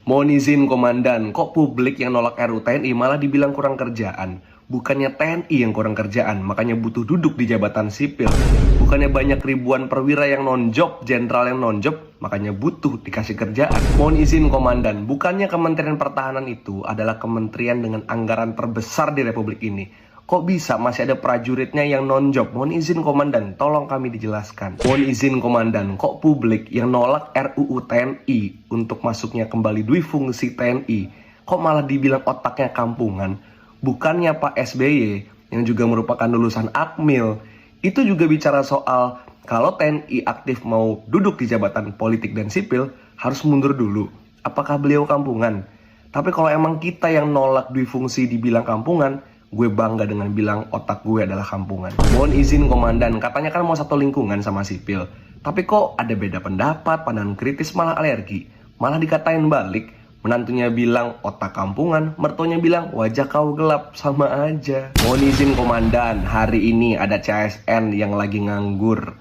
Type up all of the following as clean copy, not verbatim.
Mohon izin komandan, kok publik yang nolak RUU TNI malah dibilang kurang kerjaan? Bukannya TNI yang kurang kerjaan, makanya butuh duduk di jabatan sipil. Bukannya banyak ribuan perwira yang non-job, jenderal yang non-job, makanya butuh dikasih kerjaan. Mohon izin komandan, bukannya Kementerian Pertahanan itu adalah kementerian dengan anggaran terbesar di Republik ini. Kok bisa masih ada prajuritnya yang non-job? Mohon izin komandan, tolong kami dijelaskan. Mohon izin komandan, kok publik yang nolak RUU TNI untuk masuknya kembali dui fungsi TNI, kok malah dibilang otaknya kampungan? Bukannya Pak SBY yang juga merupakan lulusan Akmil, itu juga bicara soal kalau TNI aktif mau duduk di jabatan politik dan sipil, harus mundur dulu. Apakah beliau kampungan? Tapi kalau emang kita yang nolak dui fungsi dibilang kampungan, gue bangga dengan bilang otak gue adalah kampungan. Mohon izin komandan, katanya kan mau satu lingkungan sama sipil. Tapi kok ada beda pendapat, pandangan kritis malah alergi. Malah dikatain balik, menantunya bilang otak kampungan, mertuanya bilang wajah kau gelap, sama aja. Mohon izin komandan, hari ini ada CSN yang lagi nganggur.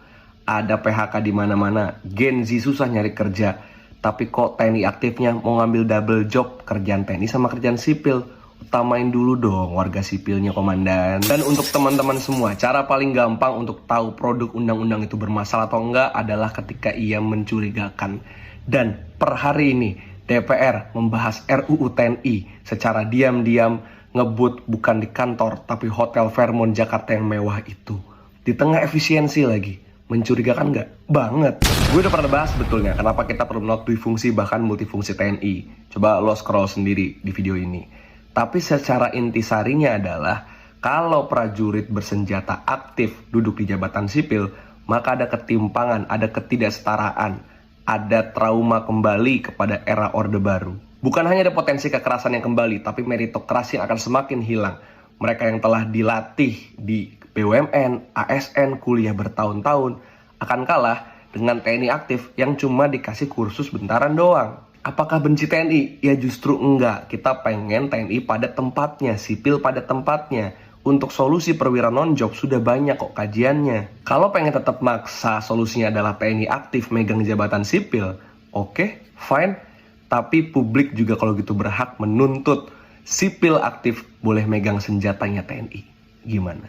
Ada PHK di mana-mana, Gen Z susah nyari kerja. Tapi kok TNI aktifnya mau ngambil double job, kerjaan TNI sama kerjaan sipil. Utamain dulu dong warga sipilnya komandan. Dan untuk teman-teman semua, cara paling gampang untuk tahu produk undang-undang itu bermasalah atau enggak adalah ketika ia mencurigakan. Dan per hari ini DPR membahas RUU TNI secara diam-diam, ngebut bukan di kantor tapi Hotel Fairmont Jakarta yang mewah itu. Di tengah efisiensi lagi. Mencurigakan nggak? Banget. Gue udah pernah bahas sebetulnya kenapa kita perlu menolak dui-fungsi bahkan multifungsi TNI. Coba lo scroll sendiri di video ini. Tapi secara intisarinya adalah kalau prajurit bersenjata aktif duduk di jabatan sipil, maka ada ketimpangan, ada ketidaksetaraan, ada trauma kembali kepada era Orde Baru. Bukan hanya ada potensi kekerasan yang kembali, tapi meritokrasi yang akan semakin hilang. Mereka yang telah dilatih di BUMN, ASN, kuliah bertahun-tahun, akan kalah dengan TNI aktif yang cuma dikasih kursus bentaran doang. Apakah benci TNI? Ya justru enggak. Kita pengen TNI pada tempatnya, sipil pada tempatnya. Untuk solusi perwira non-job sudah banyak kok kajiannya. Kalau pengen tetap maksa solusinya adalah TNI aktif megang jabatan sipil, oke, fine. Tapi publik juga kalau gitu berhak menuntut sipil aktif boleh megang senjatanya TNI. Gimana?